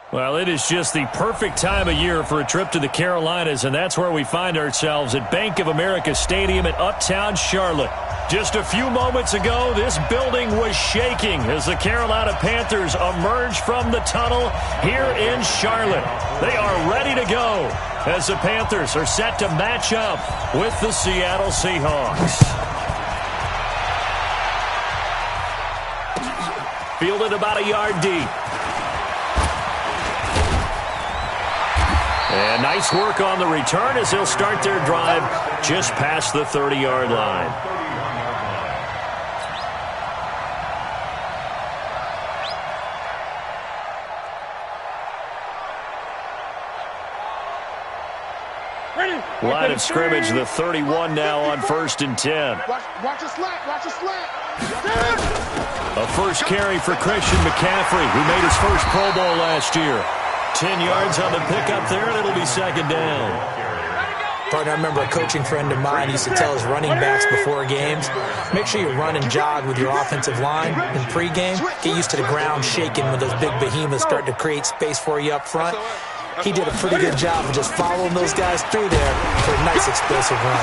Well, it is just the perfect time of year for a trip to the Carolinas, and that's where we find ourselves at Bank of America Stadium in Uptown Charlotte. Just a few moments ago, this building was shaking as the Carolina Panthers emerged from the tunnel here in Charlotte. They are ready to go as the Panthers are set to match up with the Seattle Seahawks. Fielded about a yard deep. And nice work on the return as they'll start their drive just past the 30-yard line. Line of scrimmage, the 31 now on 1st and 10. Watch a slant, watch a slant. A first carry for Christian McCaffrey, who made his first Pro Bowl last year. 10 yards on the pickup there, and it'll be second down. Partner, I remember a coaching friend of mine used to tell his running backs before games, make sure you run and jog with your offensive line in pregame. Get used to the ground shaking when those big behemoths start to create space for you up front. He did a pretty good job of just following those guys through there for a nice explosive run.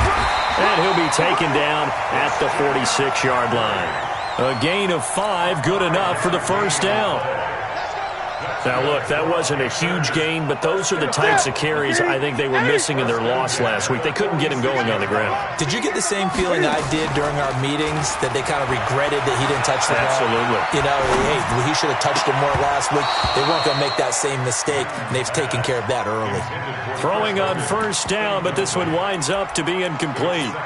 And he'll be taken down at the 46-yard line. A gain of 5, good enough for the first down. Now, look, that wasn't a huge gain, but those are the types of carries I think they were missing in their loss last week. They couldn't get him going on the ground. Did you get the same feeling I did during our meetings, that they kind of regretted that he didn't touch the ball? Absolutely. You know, hey, he should have touched it more last week. They weren't going to make that same mistake, and they've taken care of that early. Throwing on first down, but this one winds up to be incomplete.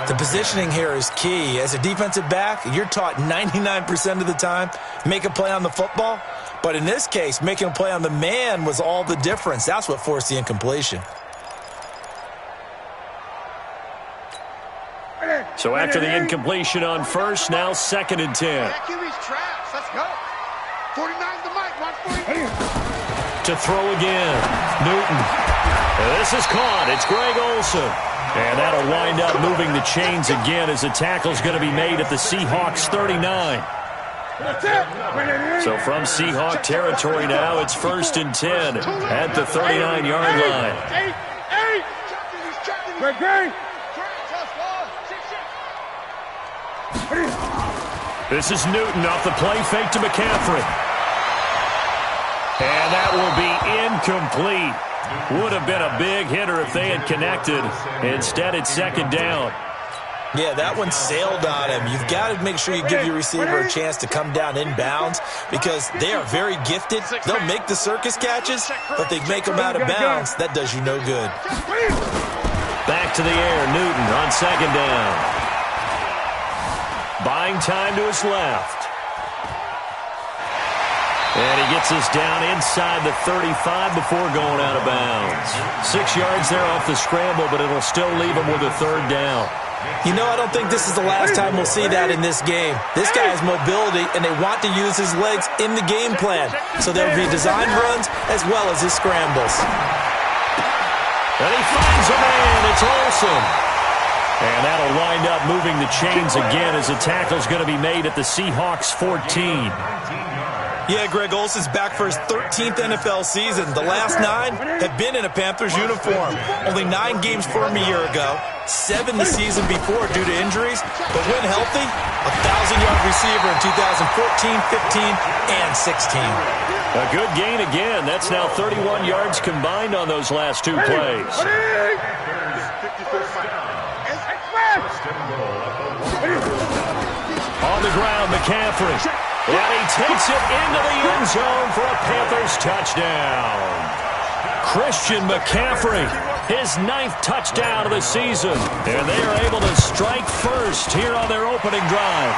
The positioning here is key. As a defensive back, you're taught 99% of the time, make a play on the football. But in this case, making a play on the man was all the difference. That's what forced the incompletion. So after the incompletion on first, now 2nd and 10. Let's go. 49's the mic. Watch 49. To throw again. Newton. This is caught. It's Greg Olsen. And that'll wind up moving the chains again as the tackle's going to be made at the Seahawks 39. So from Seahawk territory now, it's 1st and 10 at the 39-yard line. This is Newton off the play fake to McCaffrey. And that will be incomplete. Would have been a big hitter if they had connected. Instead, it's 2nd down. Yeah, that one sailed on him. You've got to make sure you give your receiver a chance to come down inbounds because they are very gifted. They'll make the circus catches, but they make them out of bounds. That does you no good. Back to the air, Newton on 2nd down. Buying time to his left. And he gets us down inside the 35 before going out of bounds. 6 yards there off the scramble, but it'll still leave him with a 3rd down. You know, I don't think this is the last time we'll see that in this game. This guy has mobility, and they want to use his legs in the game plan. So there will be design runs as well as his scrambles. And he finds a man. It's Olsen. And that'll wind up moving the chains again as the tackle's going to be made at the Seahawks 14. Yeah, Greg Olsen's back for his 13th NFL season. The last 9 have been in a Panthers uniform. Only 9 games for him a year ago, 7 the season before due to injuries. But when healthy, a 1,000-yard receiver in 2014, 15, and 16. A good gain again. That's now 31 yards combined on those last 2 plays. On the ground, McCaffrey. And he takes it into the end zone for a Panthers touchdown. Christian McCaffrey, his 9th touchdown of the season. And they are able to strike first here on their opening drive.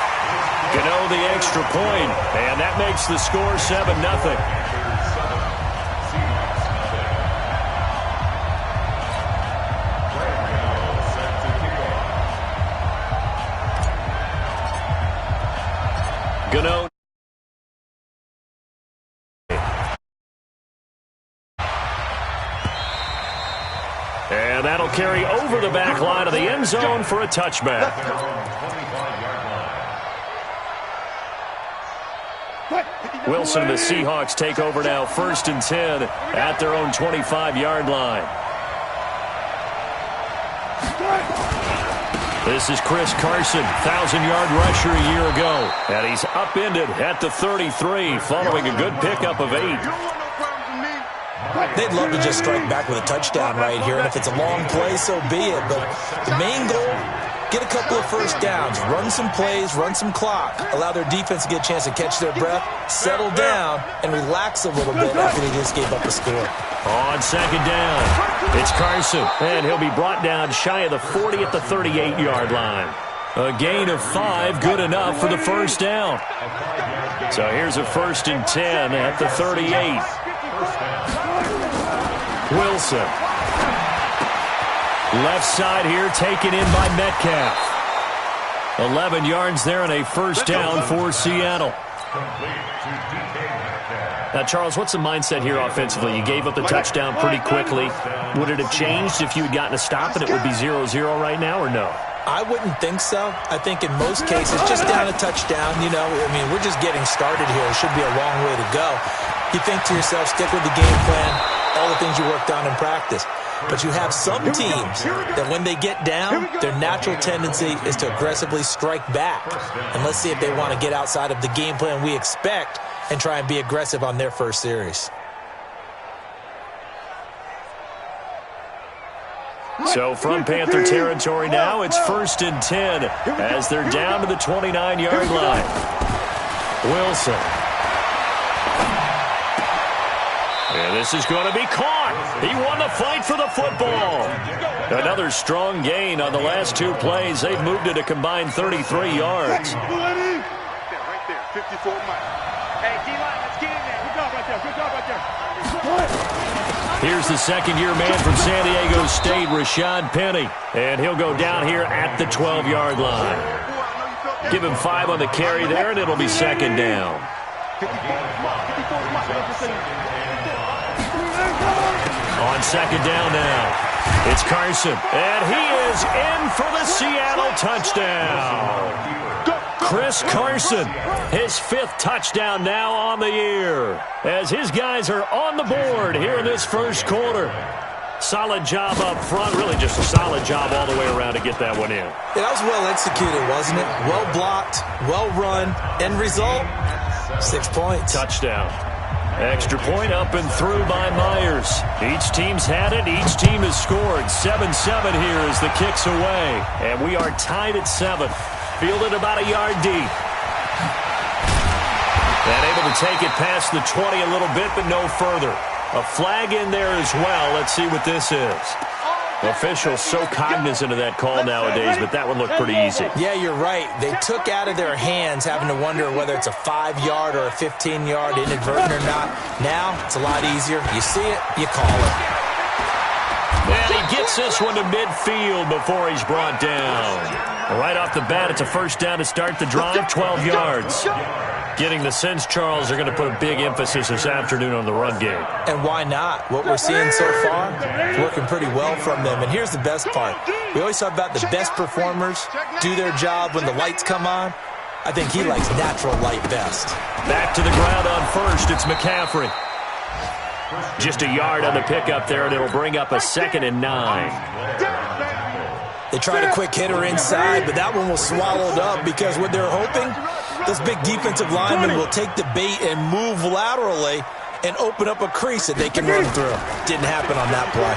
Gano the extra point, and that makes the score 7-0. Gano. And that'll carry over the back line of the end zone for a touchback. What? Wilson and the Seahawks take over now, 1st and 10 at their own 25-yard line. This is Chris Carson, 1,000-yard rusher a year ago. And he's upended at the 33 following a good pickup of 8. They'd love to just strike back with a touchdown right here, and if it's a long play, so be it. But the main goal, get a couple of first downs, run some plays, run some clock, allow their defense to get a chance to catch their breath, settle down, and relax a little bit after they just gave up a score. On 2nd down, it's Carson, and he'll be brought down shy of the 40 at the 38-yard line. A gain of 5, good enough for the first down. So here's a 1st and 10 at the 38. Wilson. Left side here, taken in by Metcalf. 11 yards there and a first down for Seattle. Now, Charles, what's the mindset here offensively? You gave up the touchdown pretty quickly. Would it have changed if you had gotten a stop and it would be 0-0 right now, or no? I wouldn't think so. I think in most cases, just down a touchdown, we're just getting started here. It should be a long way to go. You think to yourself, stick with the game plan, all the things you worked on in practice. But you have some teams that when they get down, their natural tendency is to aggressively strike back. And let's see if they want to get outside of the game plan we expect and try and be aggressive on their first series. So from Panther territory now, it's 1st and 10 as they're down to the 29-yard line. Wilson. And this is going to be caught. He won the fight for the football. Another strong gain on the last 2 plays. They've moved it a combined 33 yards. Right there, 54 miles. Hey, D-line, let's get in there. Good job right there. Good job right there. Here's the second-year man from San Diego State, Rashad Penny. And he'll go down here at the 12-yard line. Give him 5 on the carry there, and it'll be 2nd down. On 2nd down now, it's Carson, and he is in for the Seattle touchdown. Chris Carson, his 5th touchdown now on the year, as his guys are on the board here in this first quarter. Solid job up front, really just a solid job all the way around to get that one in. That was well executed, wasn't it? Well blocked, well run, end result, 6 points. Touchdown. Extra point up and through by Myers. Each team's had it. Each team has scored. 7-7 here as the kick's away. And we are tied at 7. Fielded about a yard deep. And able to take it past the 20 a little bit, but no further. A flag in there as well. Let's see what this is. Officials so cognizant of that call nowadays, but that one looked pretty easy. Yeah, you're right. They took out of their hands having to wonder whether it's a 5-yard or a 15-yard inadvertent or not. Now, it's a lot easier. You see it, you call it. And he gets this one to midfield before he's brought down. Right off the bat, it's a first down to start the drive, 12 yards. Getting the sense, Charles, they're going to put a big emphasis this afternoon on the run game. And why not? What we're seeing so far is working pretty well from them. And here's the best part. We always talk about the best performers do their job when the lights come on. I think he likes natural light best. Back to the ground on first. It's McCaffrey. Just a yard on the pickup there, and it'll bring up a 2nd and 9. They tried a quick hitter inside, but that one was swallowed up because what they're hoping, those big defensive linemen will take the bait and move laterally and open up a crease that they can run through. Didn't happen on that play.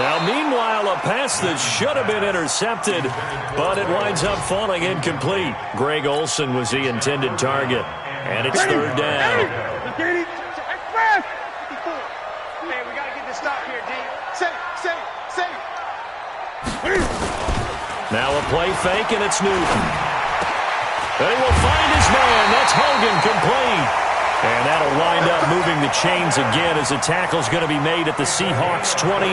Now, meanwhile, a pass that should have been intercepted, but it winds up falling incomplete. Greg Olsen was the intended target, and it's 3rd down. Now a play fake, and it's Newton. They will find his man. That's Hogan, complete. And that'll wind up moving the chains again as the tackle's going to be made at the Seahawks 28.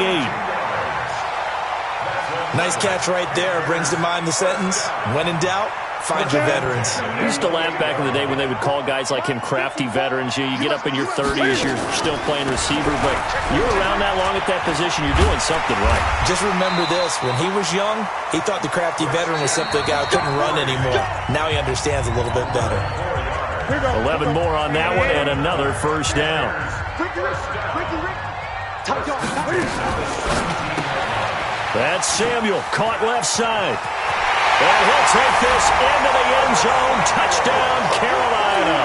Nice catch right there. Brings to mind the sentence, when in doubt, find your veterans. I used to laugh back in the day when they would call guys like him crafty veterans. You get up in your 30s, you're still playing receiver, but you're around that long at that position, you're doing something right. Just remember this. When he was young, he thought the crafty veteran was simply a guy who couldn't run anymore. Now he understands a little bit better. 11 more on that one and another first down. That's Samuel, caught left side. And he'll take this into the end zone. Touchdown, Carolina.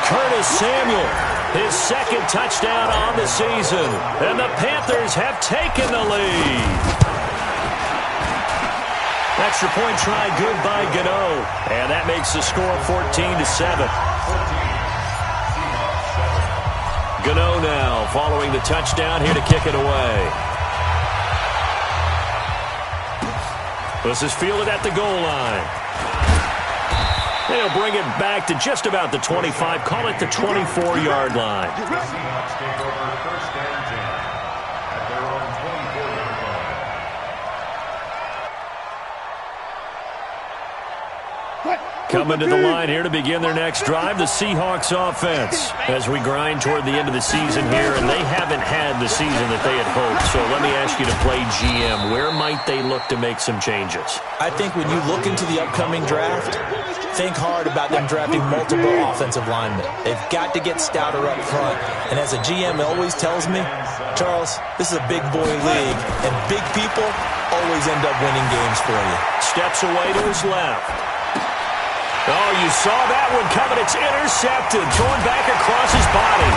Curtis Samuel, his second touchdown on the season. And the Panthers have taken the lead. Extra point try, good by Gano. And that makes the score 14-7. Gano now following the touchdown here to kick it away. This is fielded at the goal line. They'll bring it back to just about the 25. Call it the 24-yard line. Coming to the line here to begin their next drive, the Seahawks offense. As we grind toward the end of the season here, and they haven't had the season that they had hoped. So let me ask you to play GM. Where might they look to make some changes? I think when you look into the upcoming draft, think hard about them drafting multiple offensive linemen. They've got to get stouter up front. And as a GM always tells me, Charles, this is a big boy league, and big people always end up winning games for you. Steps away to his left. Oh, you saw that one coming. It's intercepted. Thrown back across his body.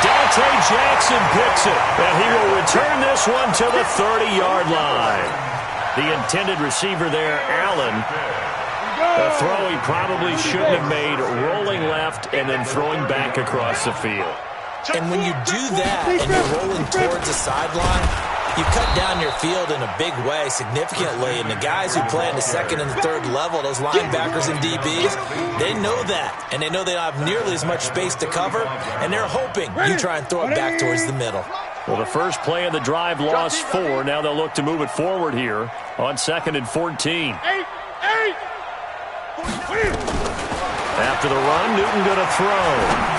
Dante Jackson picks it. And he will return this one to the 30-yard line. The intended receiver there, Allen. A throw he probably shouldn't have made, rolling left and then throwing back across the field. And when you do that and you're rolling towards the sideline, you cut down your field in a big way, significantly. And the guys who play in the second and the third level, those linebackers and DBs, they know that. And they know they don't have nearly as much space to cover. And they're hoping you try and throw it back towards the middle. Well, the first play of the drive lost 4. Now they'll look to move it forward here on 2nd and 14. After the run, Newton going to throw.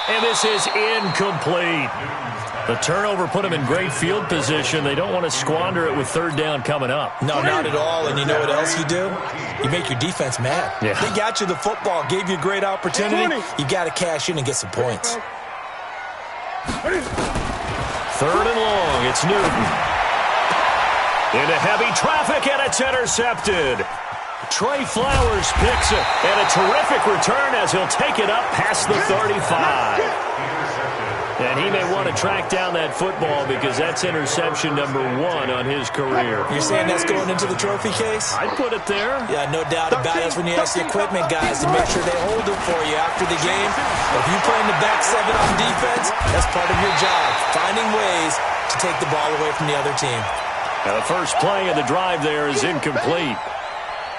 And this is incomplete. The turnover put them in great field position. They don't want to squander it with third down coming up. No, not at all. And you know what else you do? You make your defense mad. Yeah. They got you the football, gave you a great opportunity. You got to cash in and get some points. Third and long. It's Newton. Into heavy traffic, and it's intercepted. Trey Flowers picks it, and a terrific return as he'll take it up past the 35. And he may want to track down that football because that's interception number 1 on his career. You're saying that's going into the trophy case? I'd put it there. Yeah, no doubt about it. That's when you ask the equipment guys to make sure they hold it for you after the game. If you play in the back 7 on defense, that's part of your job, finding ways to take the ball away from the other team. Now the first play of the drive there is incomplete.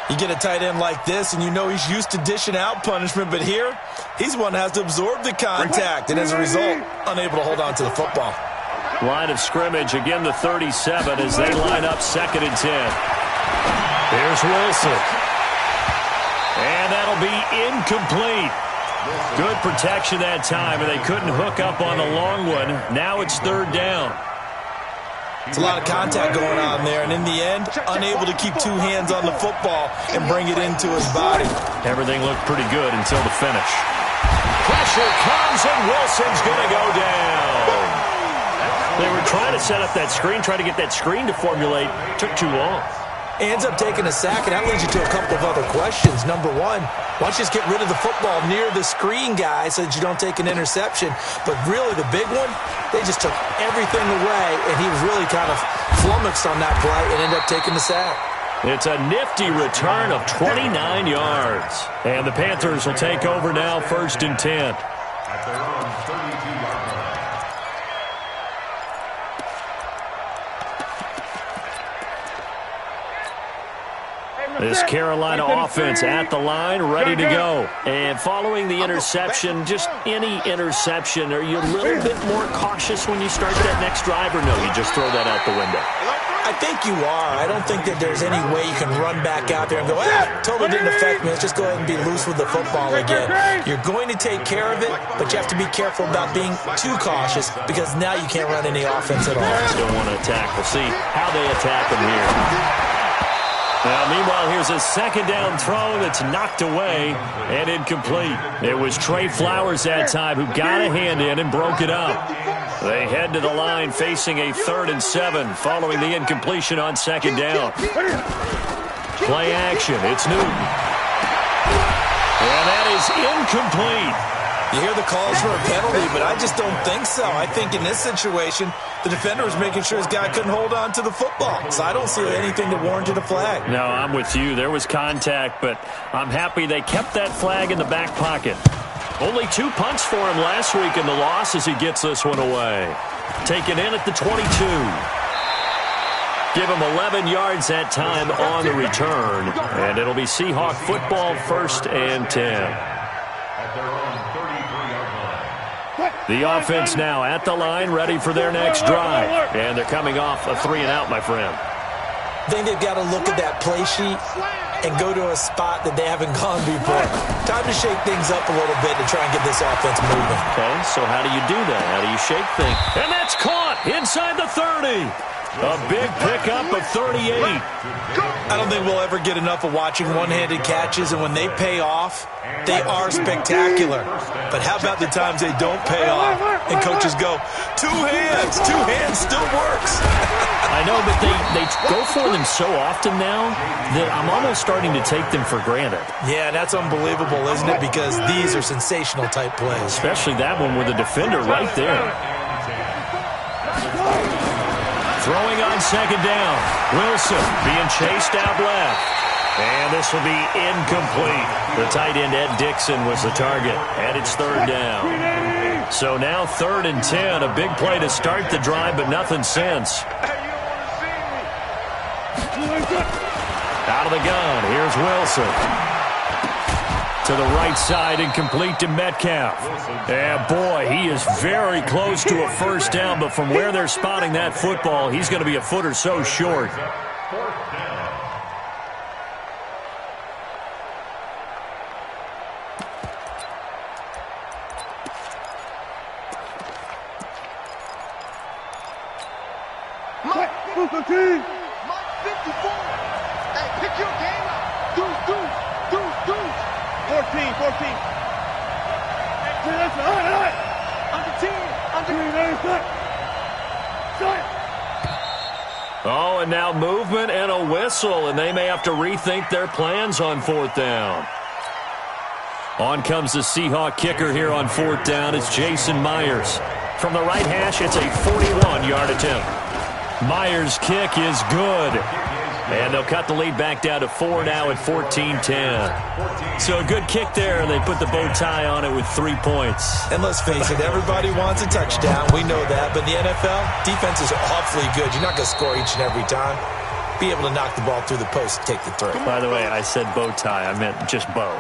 You get a tight end like this, and you know he's used to dishing out punishment, but here, he's one that has to absorb the contact, and as a result, unable to hold on to the football. Line of scrimmage, again the 37 as they line up 2nd and 10. Here's Wilson. And that'll be incomplete. Good protection that time, and they couldn't hook up on the long one. Now it's 3rd down. It's a lot of contact going on there, and in the end, unable to keep 2 hands on the football and bring it into his body. Everything looked pretty good until the finish. Pressure comes, and Wilson's going to go down. They were trying to set up that screen, trying to get that screen to formulate. Took too long. Ends up taking a sack, and that leads you to a couple of other questions. Number 1, why don't you just get rid of the football near the screen guy so that you don't take an interception? But really, the big one, they just took everything away, and he was really kind of flummoxed on that play and ended up taking the sack. It's a nifty return of 29 yards. And the Panthers will take over now, 1st and 10. This Carolina offense at the line, ready to go. And following the interception, just any interception, are you a little bit more cautious when you start that next drive, or no, you just throw that out the window? I think you are. I don't think that there's any way you can run back out there and go, totally didn't affect me. Let's just go ahead and be loose with the football again. You're going to take care of it, but you have to be careful about being too cautious because now you can't run any offense at all. Still want to attack. We'll see how they attack him here. Now, meanwhile, here's a second down throw that's knocked away and incomplete. It was Trey Flowers that time who got a hand in and broke it up. They head to the line facing a 3rd and 7 following the incompletion on second down. Play action. It's Newton. And that is incomplete. You hear the calls for a penalty, but I just don't think so. I think in this situation, the defender was making sure his guy couldn't hold on to the football. So I don't see anything that warranted a flag. No, I'm with you. There was contact, but I'm happy they kept that flag in the back pocket. Only 2 punts for him last week in the loss as he gets this one away. Taken in at the 22. Give him 11 yards that time on the return. And it'll be Seahawk football, 1st and 10. The offense now at the line, ready for their next drive. And they're coming off a 3-and-out, my friend. I think they've got to look at that play sheet and go to a spot that they haven't gone before. Time to shake things up a little bit to try and get this offense moving. Okay, so how do you do that? How do you shake things? And that's caught inside the 30. A big pickup of 38. I don't think we'll ever get enough of watching one-handed catches, and when they pay off, they are spectacular. But how about the times they don't pay off, and coaches go, 2 hands, 2 hands still works. I know, but they go for them so often now that I'm almost starting to take them for granted. Yeah, that's unbelievable, isn't it? Because these are sensational type plays. Especially that one with the defender right there. Throwing on second down. Wilson being chased out left. And this will be incomplete. The tight end, Ed Dixon, was the target. And it's 3rd down. So now 3rd and 10. A big play to start the drive, but nothing since. Out of the gun. Here's Wilson. To the right side and complete to Metcalf. And boy, he is very close to a 1st down, but from where they're spotting that football, he's going to be a foot or so short. Mike 54. Hey, pick your game up. Deuce. 14. Under 10. Oh, and now movement and a whistle, and they may have to rethink their plans on 4th down. On comes the Seahawk kicker here on 4th down. It's Jason Myers. From the right hash, it's a 41-yard attempt. Myers' kick is good. And they'll cut the lead back down to 4 now at 14-10. So a good kick there, and they put the bow tie on it with 3 points. And let's face it, everybody wants a touchdown. We know that. But in the NFL, defense is awfully good. You're not going to score each and every time. Be able to knock the ball through the post and take the throw. By the way, I said bow tie. I meant just bow.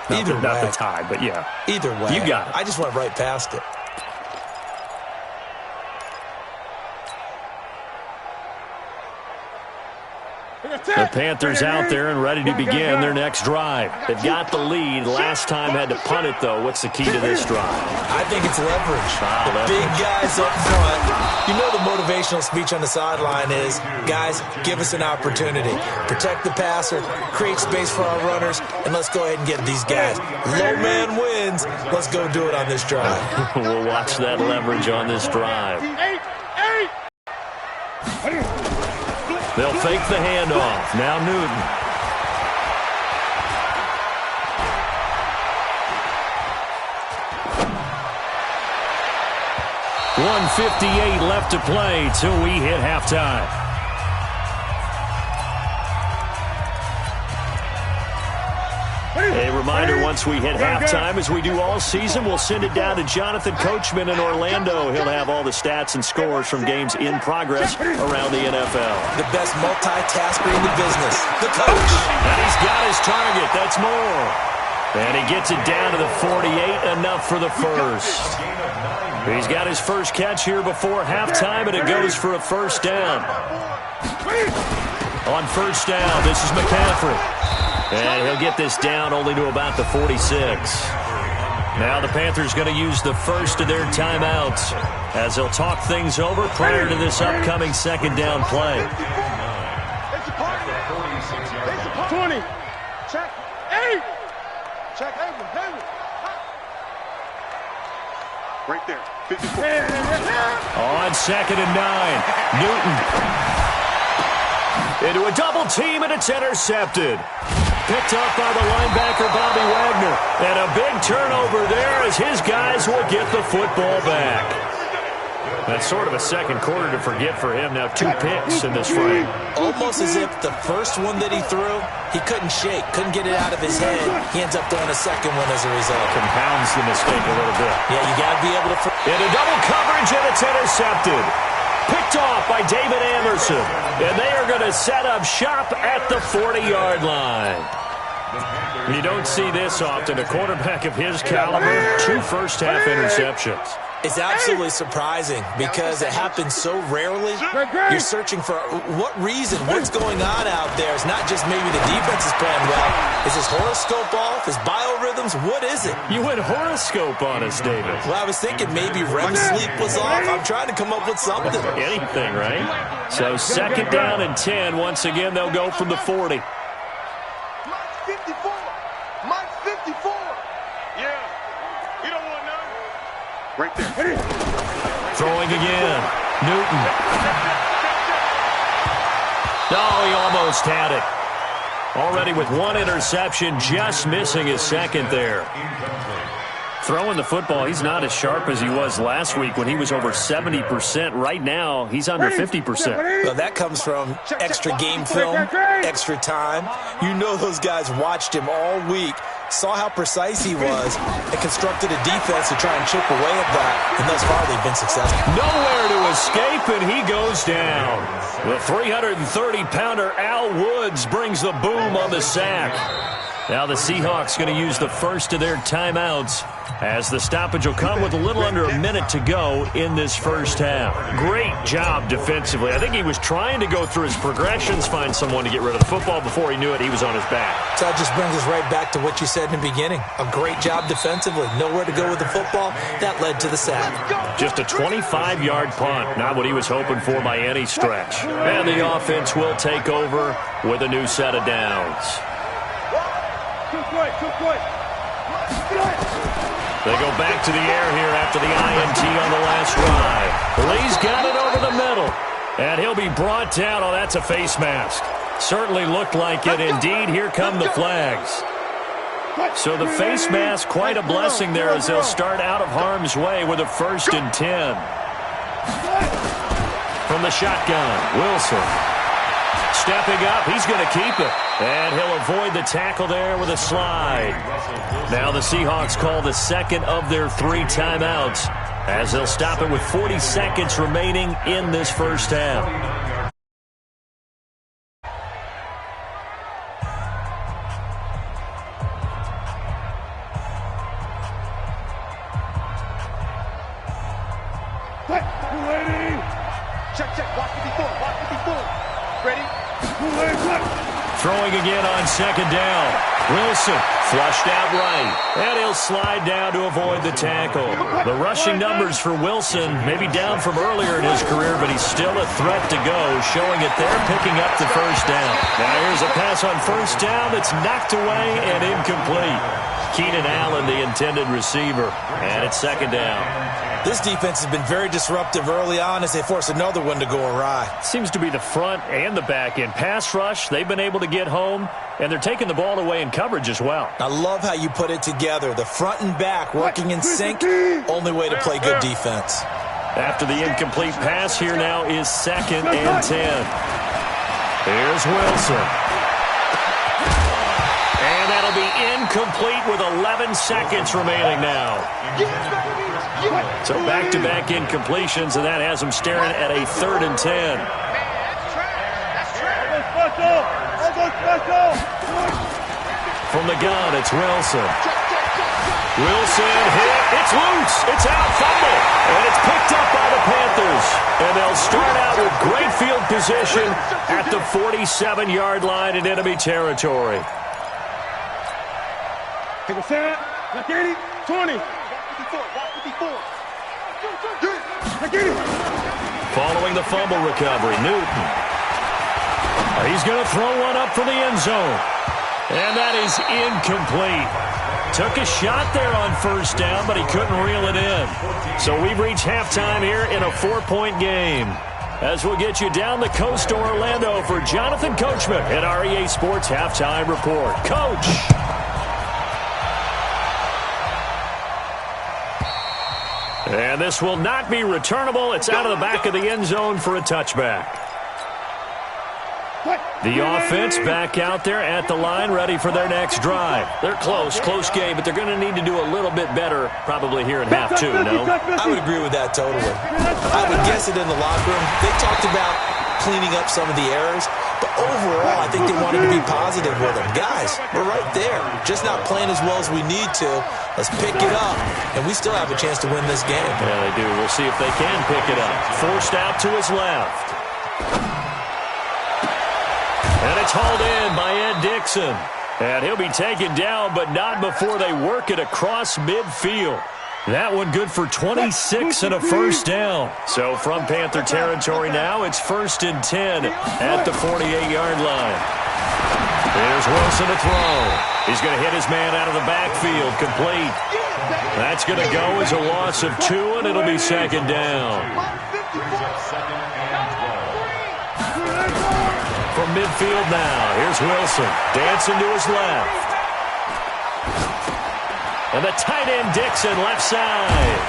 Not the tie, but yeah. Either way. You got it. I just went right past it. The Panthers out there and ready to begin their next drive. They've got the lead. Last time had to punt it, though. What's the key to this drive? I think it's leverage. The big guys up front. You know the motivational speech on the sideline is, guys, give us an opportunity. Protect the passer, create space for our runners, and let's go ahead and get these guys. Low man wins. Let's go do it on this drive. We'll watch that leverage on this drive. They'll fake the handoff. Now Newton. .158 left to play till we hit halftime. A reminder, once we hit halftime, as we do all season, we'll send it down to Jonathan Coachman in Orlando. He'll have all the stats and scores from games in progress around the NFL. The best multitasker in the business, the coach. And he's got his target. That's more. And he gets it down to the 48, enough for the first. He's got his first catch here before halftime, and it goes for a first down. On first down, this is McCaffrey. And he'll get this down only to about the 46. Now the Panthers going to use the first of their timeouts as they'll talk things over prior to this upcoming second down play. 20. Check 8. Check 8. Right there. 54. On second and 9. Newton. Into a double team, and it's intercepted. Picked up by the linebacker, Bobby Wagner. And a big turnover there as his guys will get the football back. That's sort of a second quarter to forget for him. Now 2 picks in this frame. Almost as if the first one that he threw, he couldn't shake, couldn't get it out of his head. He ends up throwing a second one as a result. Compounds the mistake a little bit. Yeah, you got to be able to... Into double coverage, and it's intercepted. Picked off by David Amerson. And they are going to set up shop at the 40-yard line. You don't see this often. A quarterback of his caliber, 2 first-half interceptions. It's absolutely surprising because it happens so rarely. You're searching for what reason, what's going on out there. It's not just maybe the defense is playing well. Is his horoscope off? His biorhythms? What is it? You went horoscope on us, David. Well, I was thinking maybe REM sleep was off. I'm trying to come up with something. Anything, right? So second down and 10. Once again, they'll go from the 40. Mike's 54. Mike's 54. Yeah. You don't want none. Right there. Throwing again. Newton. Oh, he almost had it. Already with 1 interception, just missing his second there. Throwing the football, he's not as sharp as he was last week when he was over 70%. Right now, he's under 50%. Well, that comes from extra game film, extra time. You know those guys watched him all week, saw how precise he was, and constructed a defense to try and chip away at that, and thus far they've been successful. Nowhere to escape, and he goes down. The 330-pounder Al Woods brings the boom on the sack. Now the Seahawks going to use the first of their timeouts as the stoppage will come with a little under a minute to go in this first half. Great job defensively. I think he was trying to go through his progressions, find someone to get rid of the football. Before he knew it, he was on his back. So that just brings us right back to what you said in the beginning. A great job defensively. Nowhere to go with the football. That led to the sack. Just a 25-yard punt. Not what he was hoping for by any stretch. And the offense will take over with a new set of downs. They go back to the air here after the INT on the last drive. Lee's got it over the middle. And he'll be brought down. Oh, that's a face mask. Certainly looked like it. Indeed, here come the flags. So the face mask, quite a blessing there as they'll start out of harm's way with a 1st and 10. From the shotgun, Wilson. Stepping up, he's going to keep it. And he'll avoid the tackle there with a slide. Now the Seahawks call the second of their 3 timeouts as they'll stop it with 40 seconds remaining in this first half. Check. Watch 54. Ready? Throwing again on second down. Wilson flushed out right. And he'll slide down to avoid the tackle. The rushing numbers for Wilson maybe down from earlier in his career, but he's still a threat to go, showing it there, picking up the first down. Now here's a pass on first down that's knocked away and incomplete. Keenan Allen, the intended receiver, and it's second down. This defense has been very disruptive early on as they force another one to go awry. Seems to be the front and the back end. Pass rush, they've been able to get home, and they're taking the ball away in coverage as well. I love how you put it together. The front and back working in sync, only way to play good defense. After the incomplete pass, here now is 2nd and 10. Here's Wilson. And that'll be incomplete with 11 seconds remaining now. So back-to-back incompletions, and that has them staring at a 3rd and 10. From the gun, it's Wilson. Wilson hit. It's loose. It's out. Fumble. Great field position at the 47-yard line in enemy territory. Take a set. Like 80, 20. Following the fumble recovery, Newton. He's going to throw one up for the end zone. And that is incomplete. Took a shot there on first down, but he couldn't reel it in. So we've reached halftime here in a 4-point game. As we'll get you down the coast to Orlando for Jonathan Coachman at REA Sports Halftime Report. Coach. And this will not be returnable. It's out of the back of the end zone for a touchback. The offense back out there at the line, ready for their next drive. They're close game, but they're going to need to do a little bit better probably here in half two, no? I would agree with that totally. I would guess it in the locker room. They talked about cleaning up some of the errors, but overall, I think they wanted to be positive with them. Guys, we're right there, just not playing as well as we need to. Let's pick it up, and we still have a chance to win this game. Yeah, they do. We'll see if they can pick it up. Forced out to his left. And it's hauled in by Ed Dixon. And he'll be taken down, but not before they work it across midfield. That one good for 26 and a first down. So from Panther territory now, it's 1st and 10 at the 48-yard line. Here's Wilson to throw. He's going to hit his man out of the backfield, complete. That's going to go as a loss of 2, and it'll be 2nd down. From midfield now, here's Wilson, dancing to his left. And the tight end Dixon, left side.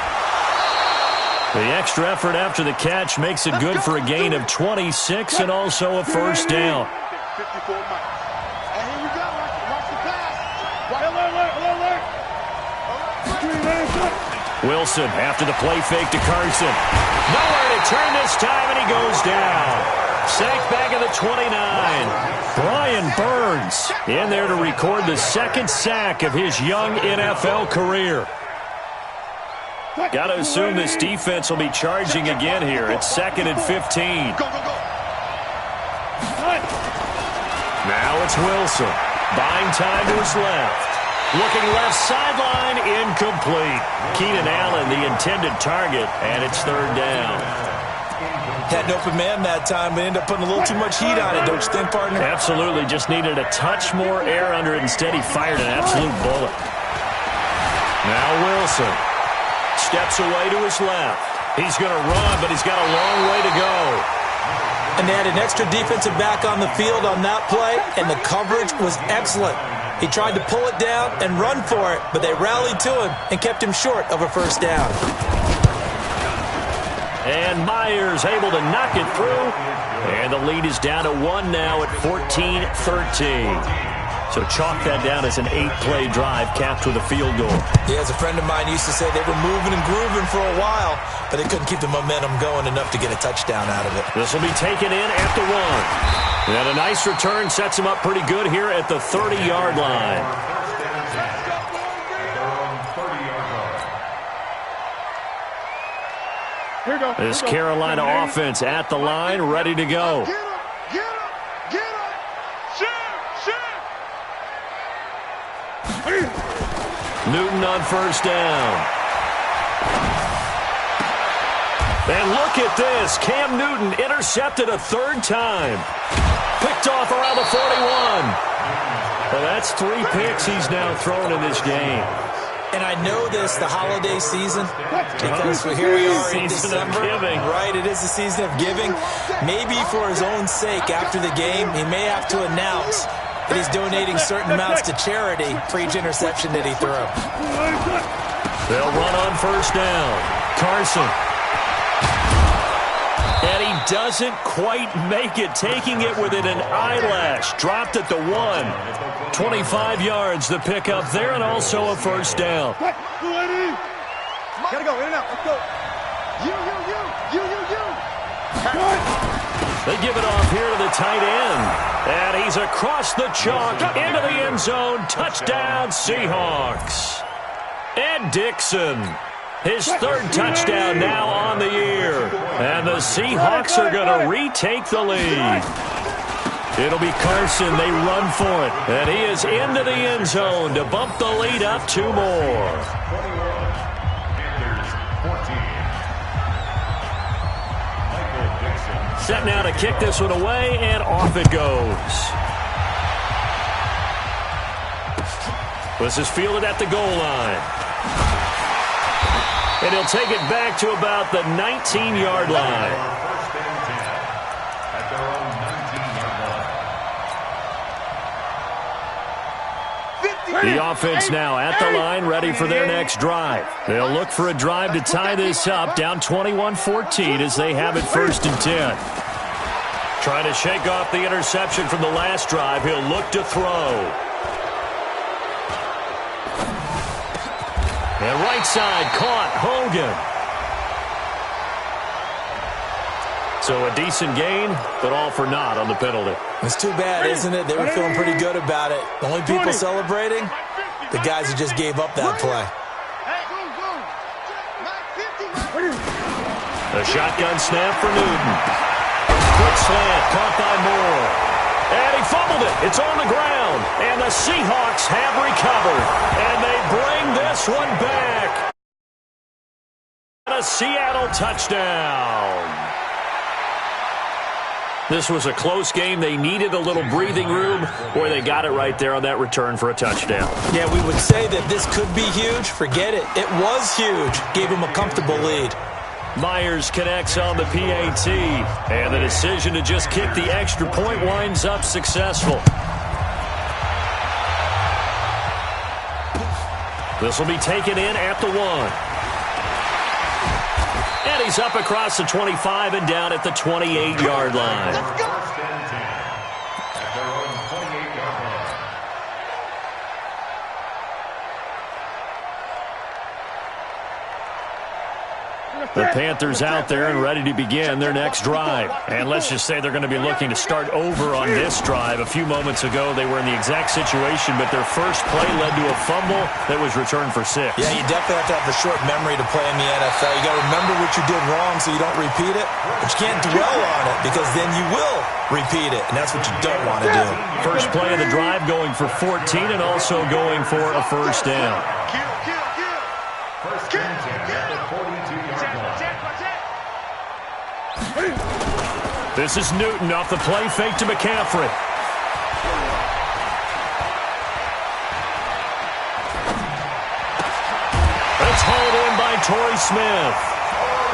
The extra effort after the catch makes it good for a gain of 26 and also a first down. Wilson after the play fake to Carson. Nowhere to turn this time, and he goes down. Sacked back at the 29. Brian Burns in there to record the 2nd sack of his young NFL career. Got to assume this defense will be charging again here. It's 2nd and 15. Now it's Wilson. Buying time to his left. Looking left sideline, incomplete. Keenan Allen, the intended target, and it's 3rd down. Had an open man that time, but ended up putting a little too much heat on it, don't you think, partner? Absolutely. Just needed a touch more air under it. Instead, he fired an absolute bullet. Now Wilson steps away to his left. He's going to run, but he's got a long way to go. And they had an extra defensive back on the field on that play, and the coverage was excellent. He tried to pull it down and run for it, but they rallied to him and kept him short of a first down. And Myers able to knock it through. And the lead is down to 1 now at 14-13. So chalk that down as an 8-play drive capped with a field goal. Yeah, as a friend of mine used to say, they were moving and grooving for a while, but they couldn't keep the momentum going enough to get a touchdown out of it. This will be taken in at the 1. And a nice return sets him up pretty good here at the 30-yard line. This Carolina offense at the line, ready to go. Get up. Newton on first down. And look at this. Cam Newton intercepted a 3rd time. Picked off around the 41. Well, that's 3 picks he's now thrown in this game. And I know this, the holiday season, because here we are in December, right? It is the season of giving. Maybe for his own sake, after the game, he may have to announce that he's donating certain amounts to charity for each interception that he threw. They'll run on first down. Carson. And he doesn't quite make it, taking it within an eyelash. Dropped at the 1. 25 yards the pickup there, and also a first down. Gotta go, in and out, let's go. You. They give it off here to the tight end. And he's across the chalk, into the end zone. Touchdown, Seahawks. Ed Dixon. His 3rd touchdown now on the year. And And the Seahawks are going to retake the lead. It'll be Carson. They run for it. And he is into the end zone to bump the lead up 2 more. Set now to kick this one away, and off it goes. This is fielded at the goal line. And he'll take it back to about the 19-yard line. The offense now at the line, ready for their next drive. They'll look for a drive to tie this up, down 21-14 as they have it 1st and 10. Trying to shake off the interception from the last drive. He'll look to throw. And right side caught, Hogan. So a decent gain, but all for naught on the penalty. It's too bad, isn't it? They were feeling pretty good about it. The only people celebrating, the guys who just gave up that play. A shotgun snap for Newton. Quick slant, caught by Moore. And he fumbled it. It's on the ground. And the Seahawks have recovered. And they bring this one back. A Seattle touchdown. This was a close game. They needed a little breathing room. Boy, they got it right there on that return for a touchdown. Yeah, we would say that this could be huge. Forget it. It was huge. Gave him a comfortable lead. Myers connects on the PAT. And the decision to just kick the extra point winds up successful. This will be taken in at the 1. And he's up across the 25 and down at the 28-yard line. Let's go. The Panthers out there and ready to begin their next drive. And let's just say they're going to be looking to start over on this drive. A few moments ago, they were in the exact situation, but their first play led to a fumble that was returned for 6. Yeah, you definitely have to have a short memory to play in the NFL. You got to remember what you did wrong so you don't repeat it, but you can't dwell on it because then you will repeat it, and that's what you don't want to do. First play of the drive going for 14 and also going for a first down. First down at the 42-yard line. This is Newton off the play fake to McCaffrey. It's hauled in by Torrey Smith.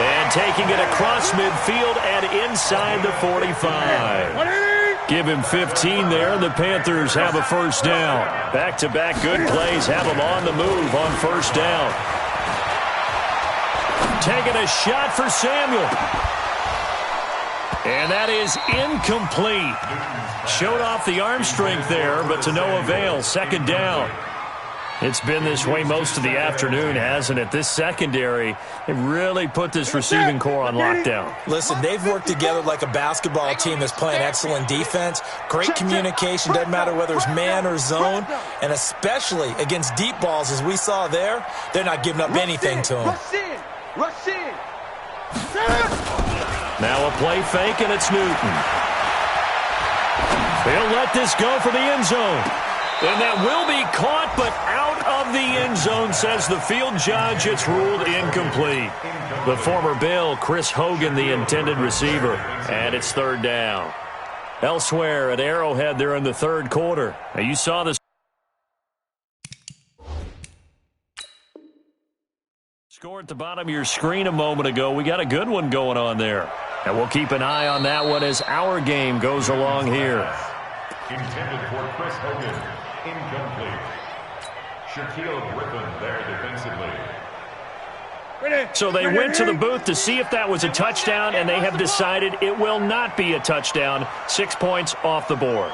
And taking it across midfield and inside the 45. Give him 15 there, and the Panthers have a first down. Back-to-back good plays have them on the move on first down. Taking a shot for Samuel. And that is incomplete. Showed off the arm strength there, but to no avail. Second down. It's been this way most of the afternoon, hasn't it? This secondary, they really put this receiving core on lockdown. Listen, they've worked together like a basketball team that's playing excellent defense. Great communication, doesn't matter whether it's man or zone. And especially against deep balls, as we saw there, they're not giving up anything to them. Rush in. Now a play fake, and it's Newton. They'll let this go for the end zone. And that will be caught, but out of the end zone, says the field judge. It's ruled incomplete. The former Bill, Chris Hogan, the intended receiver. And it's third down. Elsewhere at Arrowhead, they're in the third quarter. Now, you saw this. Score at the bottom of your screen a moment ago. We got a good one going on there. And we'll keep an eye on that one as our game goes along here. Intended for Chris Hogan. Incomplete. Shaquille Griffin there defensively. So they went to the booth to see if that was a touchdown, and they have decided it will not be a touchdown. 6 points off the board.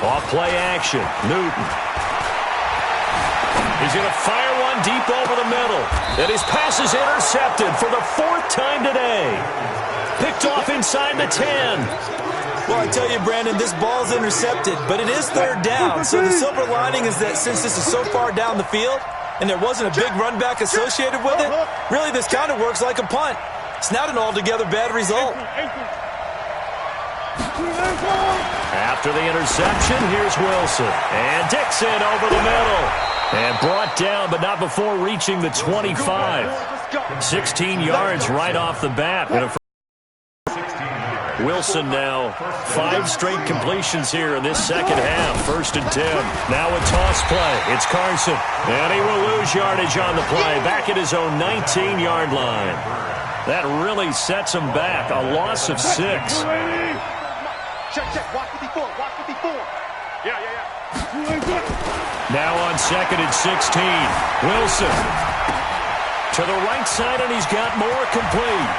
Off play action. Newton. He's going to fire one deep over the middle. And his pass is intercepted for the 4th time today. Picked off inside the 10. Well, I tell you, Brandon, this ball's intercepted, but it is third down. So the silver lining is that since this is so far down the field and there wasn't a big run back associated with it, really this kind of works like a punt. It's not an altogether bad result. After the interception, here's Wilson. And Dixon over the middle. And brought down, but not before reaching the 25. 16 yards right off the bat. Wilson now 5 straight completions here in this second half. 1st and 10. Now a toss play. It's Carson. And he will lose yardage on the play. Back at his own 19-yard line. That really sets him back. A loss of 6. Check. Watch 54. Watch 54. Yeah. Now on 2nd and 16. Wilson to the right side, and he's got more complete.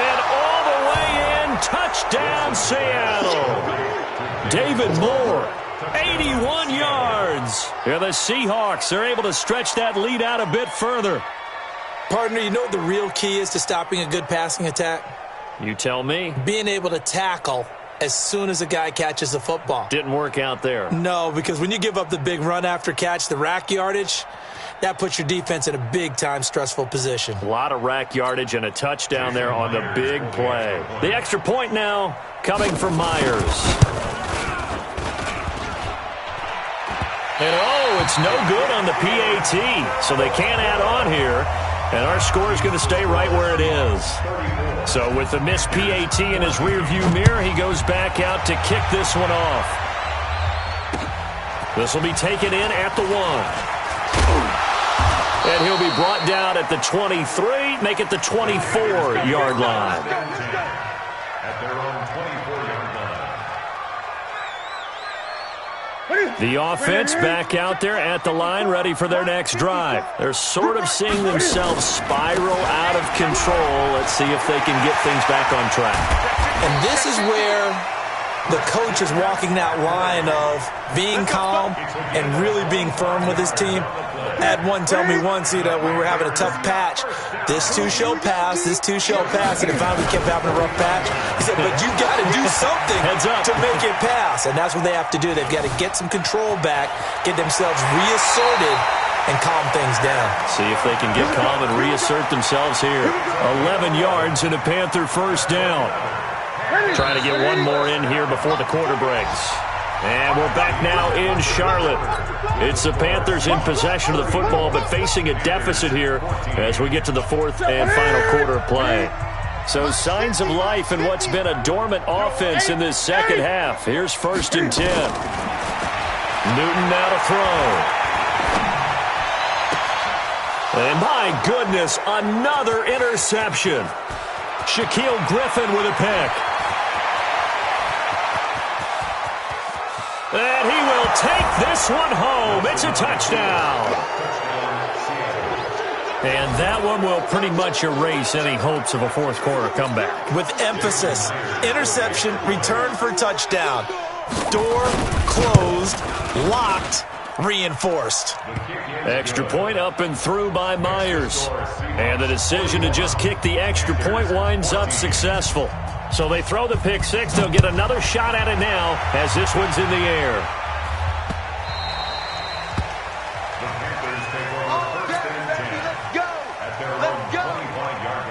And all the way in, touchdown Seattle. David Moore, 81 yards. And the Seahawks are able to stretch that lead out a bit further. Partner, you know what the real key is to stopping a good passing attack? You tell me. Being able to tackle as soon as a guy catches the football. Didn't work out there. No, because when you give up the big run after catch, the rack yardage, that puts your defense in a big-time stressful position. A lot of rack yardage and a touchdown there on the big play. The extra point now coming from Myers. And it's no good on the PAT, so they can't add on here. And our score is going to stay right where it is. So with the missed PAT in his rearview mirror, he goes back out to kick this one off. This will be taken in at the 1. And he'll be brought down at the 23, make it the 24-yard line. At their own 24-yard line. The offense back out there at the line, ready for their next drive. They're sort of seeing themselves spiral out of control. Let's see if they can get things back on track. And this is where the coach is walking that line of being calm and really being firm with his team. I had one tell me once, we were having a tough patch. This too shall pass, this too shall pass. And it finally kept having a rough patch. He said, but you got to do something to make it pass. And that's what they have to do. They've got to get some control back, get themselves reasserted, and calm things down. See if they can get calm and reassert themselves here. 11 yards and a Panther first down. Trying to get one more in here before the quarter breaks. And we're back now in Charlotte. It's the Panthers in possession of the football, but facing a deficit here as we get to the 4th and final quarter of play. So signs of life in what's been a dormant offense in this second half. Here's 1st and 10. Newton now to throw. And my goodness, another interception. Shaquille Griffin with a pick. And he will take this one home. It's a touchdown. And that one will pretty much erase any hopes of a 4th quarter comeback. With emphasis, interception, return for touchdown. Door closed, locked, reinforced. Extra point up and through by Myers. And the decision to just kick the extra point winds up successful. So they throw the pick 6. They'll get another shot at it now as this one's in the air. The Panthers take over 1st and 10 at their own 25-yard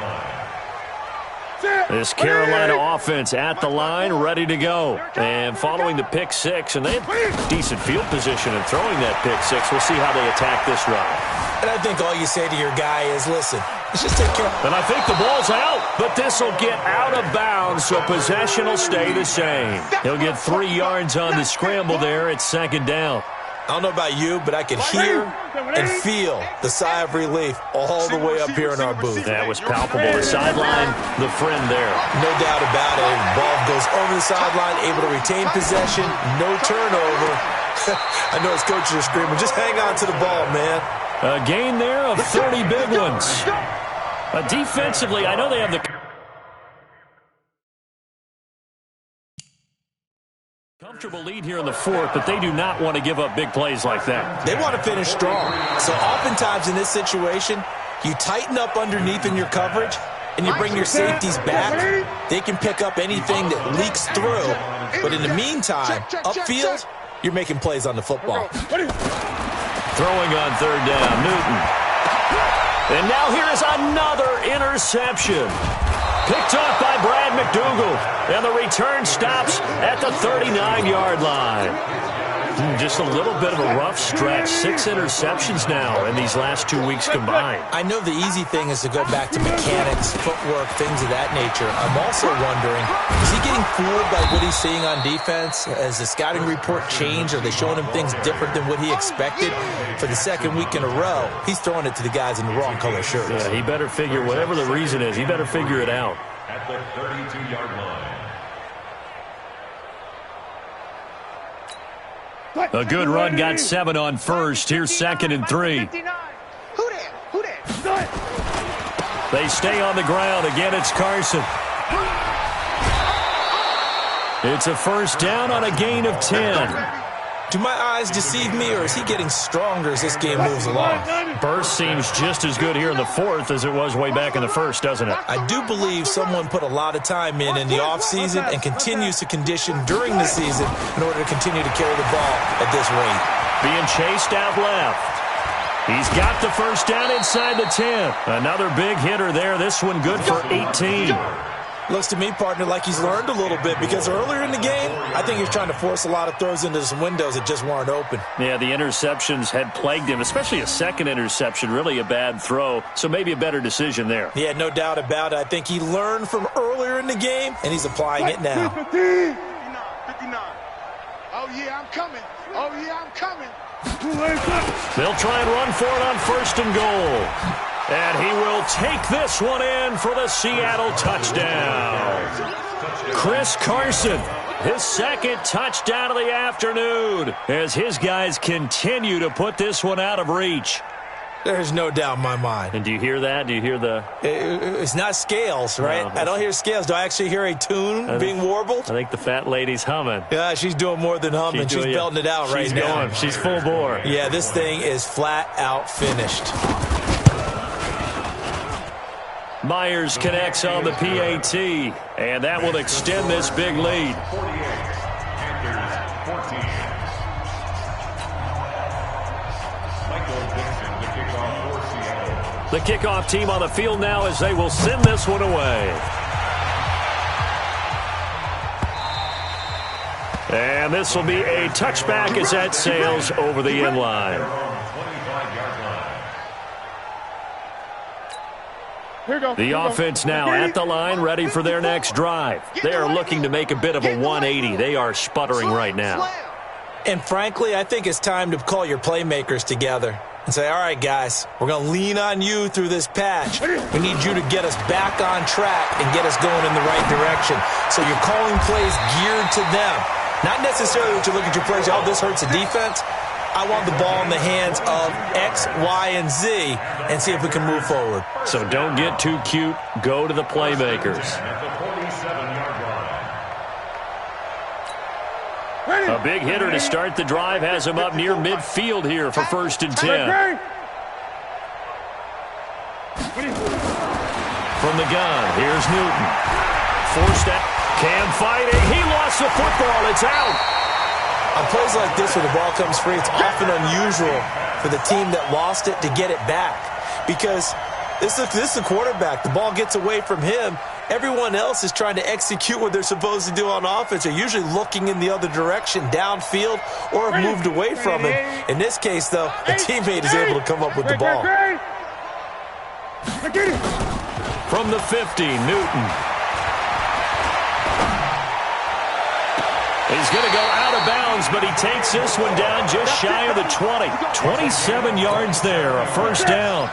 line. This Carolina offense at the line, ready to go. And following the pick 6, and they have decent field position in throwing that pick 6. We'll see how they attack this drive. And I think all you say to your guy is, listen, let's just take care of it. And I think the ball's out, but this will get out of bounds, so possession will stay the same. He'll get 3 yards on the scramble there. It's 2nd down. I don't know about you, but I could hear and feel the sigh of relief all the way up here in our booth. That was palpable. The sideline, the friend there. No doubt about it. The ball goes over the sideline, able to retain possession, no turnover. I know his coaches are screaming, just hang on to the ball, man. A gain there of 30 big ones. Defensively, I know they have the comfortable lead here in the 4th, but they do not want to give up big plays like that. They want to finish strong. So oftentimes in this situation, you tighten up underneath in your coverage, and you bring your safeties back. They can pick up anything that leaks through. But in the meantime, upfield, you're making plays on the football. Throwing on third down, Newton. And now here's another interception. Picked off by Brad McDougal. And the return stops at the 39-yard line. Just a little bit of a rough stretch. 6 interceptions now in these last 2 weeks combined. I know the easy thing is to go back to mechanics, footwork, things of that nature. I'm also wondering, is he getting fooled by what he's seeing on defense? Has the scouting report changed? Are they showing him things different than what he expected? For the second week in a row, he's throwing it to the guys in the wrong color shirts. Yeah, he better figure, whatever the reason is, he better figure it out. At the 32-yard line. A good run, got 7 on first. Here's 2nd and 3. They stay on the ground. Again, it's Carson. It's a first down on a gain of 10. Do my eyes deceive me, or is he getting stronger as this game moves along? Burst seems just as good here in the 4th as it was way back in the 1st, doesn't it? I do believe someone put a lot of time in the offseason and continues to condition during the season in order to continue to carry the ball at this rate. Being chased out left. He's got the first down inside the 10. Another big hitter there. This one good for 18. Looks to me, partner, like he's learned a little bit, because earlier in the game, I think he was trying to force a lot of throws into some windows that just weren't open. Yeah, the interceptions had plagued him, especially a second interception, really a bad throw, so maybe a better decision there. Yeah, no doubt about it. I think he learned from earlier in the game, and he's applying it now. 59. Oh, yeah, I'm coming. Oh, yeah, I'm coming. They'll try and run for it on 1st and goal. And he will take this one in for the Seattle touchdown. Chris Carson, his 2nd touchdown of the afternoon, as his guys continue to put this one out of reach. There's no doubt in my mind. And do you hear that? Do you hear the... It's not scales, right? No, I don't hear scales. Do I actually hear a tune being warbled? I think the fat lady's humming. Yeah, she's doing more than humming. She's belting it out right now. She's going. She's full bore. Yeah, this thing is flat out finished. Myers connects on the PAT, and that will extend this big lead. 48, Panthers 14. Michael Dixon, the kickoff for Seattle. The kickoff team on the field now as they will send this one away. And this will be a touchback as that sails over the end line. The offense now at the line, ready for their next drive. They are looking to make a bit of a 180. They are sputtering right now. And frankly, I think it's time to call your playmakers together and say, all right, guys, we're going to lean on you through this patch. We need you to get us back on track and get us going in the right direction. So you're calling plays geared to them. Not necessarily that you look at your plays, oh, this hurts the defense. I want the ball in the hands of X, Y, and Z and see if we can move forward. So don't get too cute. Go to the playmakers. A big hitter to start the drive has him up near midfield here for 1st and 10. From the gun, here's Newton. Forced out. Cam fighting. He lost the football. It's out. On plays like this where the ball comes free, it's often unusual for the team that lost it to get it back, because this is the quarterback. The ball gets away from him. Everyone else is trying to execute what they're supposed to do on offense. They're usually looking in the other direction, downfield, or have moved away from him. In this case, though, a teammate is able to come up with the ball. From the 50, Newton. He's going to go out of bounds, but he takes this one down just shy of the 20. 27 yards there, a first down.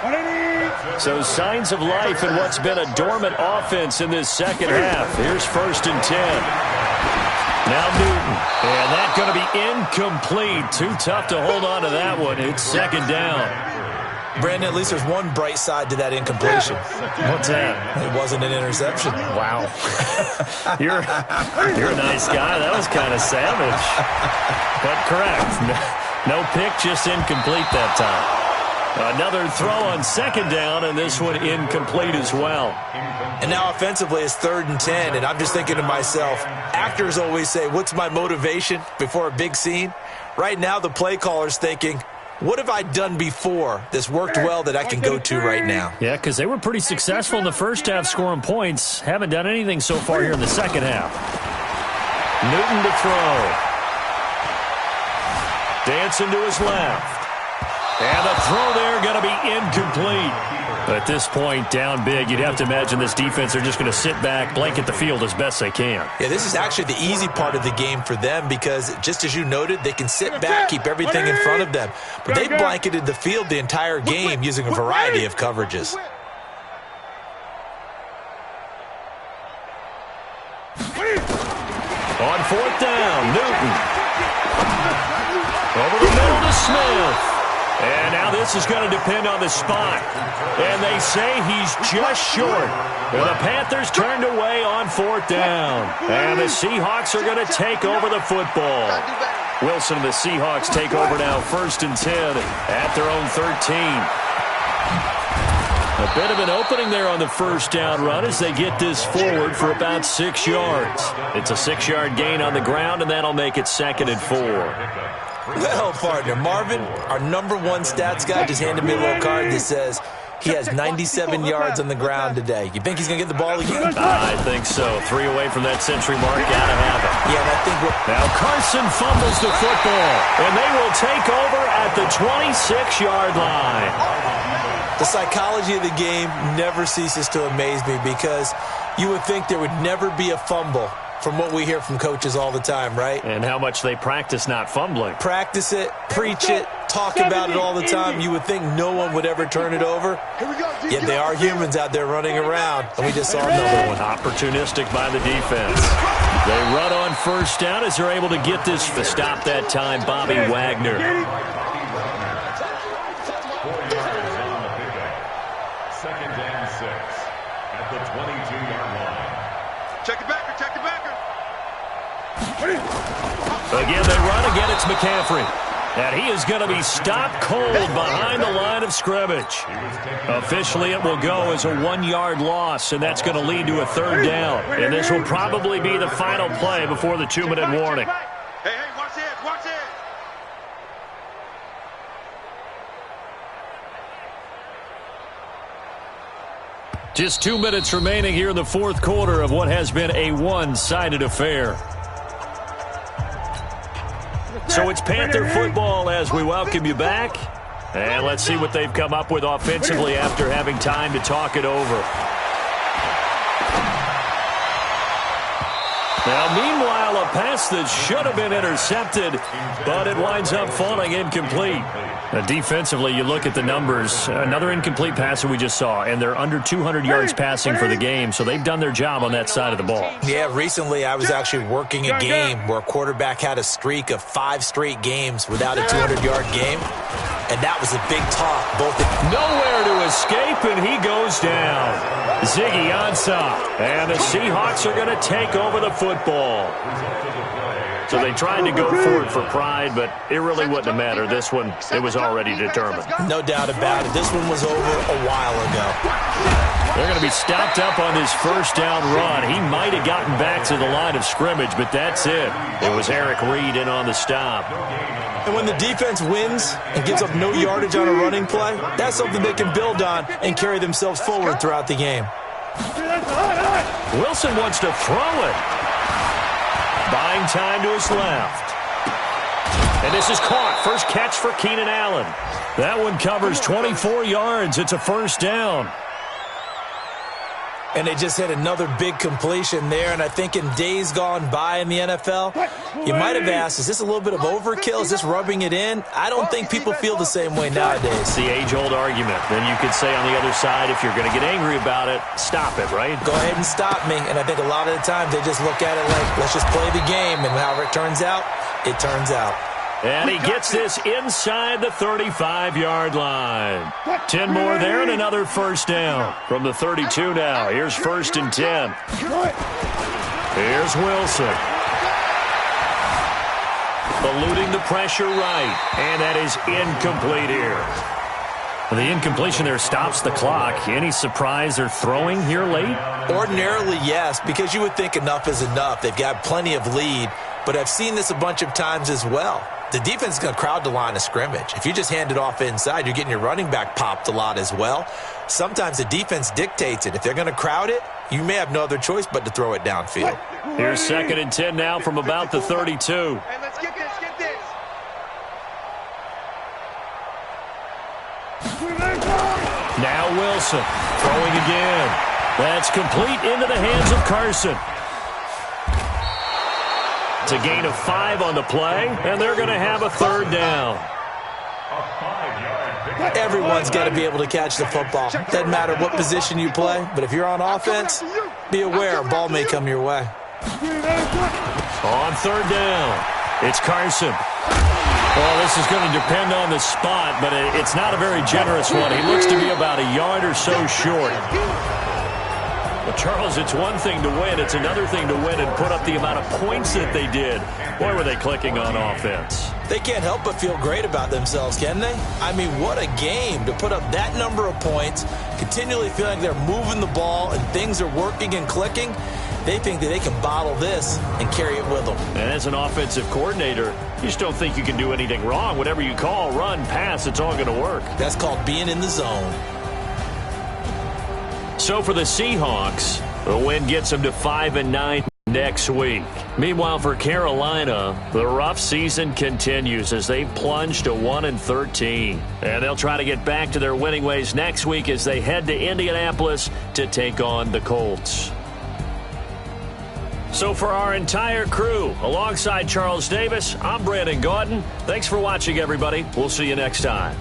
So signs of life in what's been a dormant offense in this second half. Here's 1st and 10. Now Newton. And that's going to be incomplete. Too tough to hold on to that one. It's 2nd down. Brandon, at least there's one bright side to that incompletion. What's that? It wasn't an interception. Wow. You're a nice guy. That was kind of savage. But correct. No pick, just incomplete that time. Another throw on 2nd down, and this one incomplete as well. And now offensively it's 3rd and 10, and I'm just thinking to myself, actors always say, what's my motivation before a big scene? Right now the play caller's thinking, what have I done before that's worked well that I can go to right now? Yeah, because they were pretty successful in the first half scoring points. Haven't done anything so far here in the second half. Newton to throw. Dancing to his left. And the throw there going to be incomplete. At this point, down big, you'd have to imagine this defense are just going to sit back, blanket the field as best they can. Yeah, this is actually the easy part of the game for them because, just as you noted, they can sit back, keep everything in front of them. But they blanketed the field the entire game using a variety of coverages. On fourth down, Newton. Over the middle to Smith. And now this is going to depend on the spot. And they say he's just short. And the Panthers turned away on fourth down. And the Seahawks are going to take over the football. Wilson and the Seahawks take over now, 1st and 10 at their own 13. A bit of an opening there on the first down run as they get this forward for about 6 yards. It's a 6-yard gain on the ground, and that'll make it 2nd and 4. Well, partner, Marvin, our #1 stats guy, just handed me a little card that says he has 97 yards on the ground today. You think he's going to get the ball again? I think so. 3 away from that century mark. Gotta have it. Yeah, and I think now Carson fumbles the football, and they will take over at the 26-yard line. The psychology of the game never ceases to amaze me because you would think there would never be a fumble from what we hear from coaches all the time, right? And how much they practice not fumbling. Practice it, preach it, talk about it all the time. You would think no one would ever turn it over. Yet they are humans out there running around, and we just saw another one. Opportunistic by the defense. They run on first down as they're able to get this to stop that time, Bobby Wagner. 2nd and 6 at the 22-yard line. Check it back. Again, they run. Again, it's McCaffrey. And he is going to be stopped cold behind the line of scrimmage. Officially, it will go as a 1-yard loss, and that's going to lead to a 3rd down. And this will probably be the final play before the 2-minute warning. Hey, watch it, watch it. Just 2 minutes remaining here in the 4th quarter of what has been a one-sided affair. So it's Panther football as we welcome you back. And let's see what they've come up with offensively after having time to talk it over. Now, meanwhile, a pass that should have been intercepted, but it winds up falling incomplete. Now, defensively, you look at the numbers. Another incomplete pass that we just saw, and they're under 200 yards passing for the game, so they've done their job on that side of the ball. Yeah, recently I was actually working a game where a quarterback had a streak of 5 straight games without a 200-yard game, and that was a big talk. Nowhere to escape, and he goes down. Ziggy Ansah, and the Seahawks are going to take over the football. So they tried to go for it for pride, but it really wouldn't have mattered. This one, it was already determined. No doubt about it. This one was over a while ago. They're going to be stopped up on this first down run. He might have gotten back to the line of scrimmage, but that's it. It was Eric Reed in on the stop. And when the defense wins and gives up no yardage on a running play, that's something they can build on and carry themselves forward throughout the game. Wilson wants to throw it. Buying time to his left. And this is caught. First catch for Keenan Allen. That one covers 24 yards. It's a first down. And they just hit another big completion there. And I think in days gone by in the NFL, you might have asked, is this a little bit of overkill? Is this rubbing it in? I don't think people feel the same way nowadays. It's the age-old argument. Then you could say on the other side, if you're going to get angry about it, stop it, right? Go ahead and stop me. And I think a lot of the times they just look at it like, let's just play the game. And however it turns out, it turns out. And he gets this inside the 35-yard line. 10 more there and another first down. From the 32 now. Here's 1st and 10. Here's Wilson. Eluding the pressure right. And that is incomplete here. The incompletion there stops the clock. Any surprise they're throwing here late? Ordinarily, yes, because you would think enough is enough. They've got plenty of lead. But I've seen this a bunch of times as well. the defense is going to crowd the line of scrimmage. If you just hand it off inside, you're getting your running back popped a lot as well. Sometimes the defense dictates it. If they're going to crowd it, you may have no other choice but to throw it downfield. Here's 2nd and 10 now from about the 32. Hey, let's get this, get this. Now Wilson throwing again. That's complete into the hands of Carson. It's a gain of 5 on the play, and they're going to have a 3rd down. Everyone's got to be able to catch the football. Doesn't matter what position you play, but if you're on offense, be aware a ball may come your way. On 3rd down, it's Carson. Well, this is going to depend on the spot, but it's not a very generous one. He looks to be about a yard or so short. Well, Charles, it's one thing to win. It's another thing to win and put up the amount of points that they did. Boy, were they clicking on offense. They can't help but feel great about themselves, can they? I mean, what a game to put up that number of points, continually feeling they're moving the ball and things are working and clicking. They think that they can bottle this and carry it with them. And as an offensive coordinator, you just don't think you can do anything wrong. Whatever you call, run, pass, it's all going to work. That's called being in the zone. So for the Seahawks, the win gets them to 5-9 next week. Meanwhile, for Carolina, the rough season continues as they plunge to 1-13. And they'll try to get back to their winning ways next week as they head to Indianapolis to take on the Colts. So for our entire crew, alongside Charles Davis, I'm Brandon Gaudin. Thanks for watching, everybody. We'll see you next time.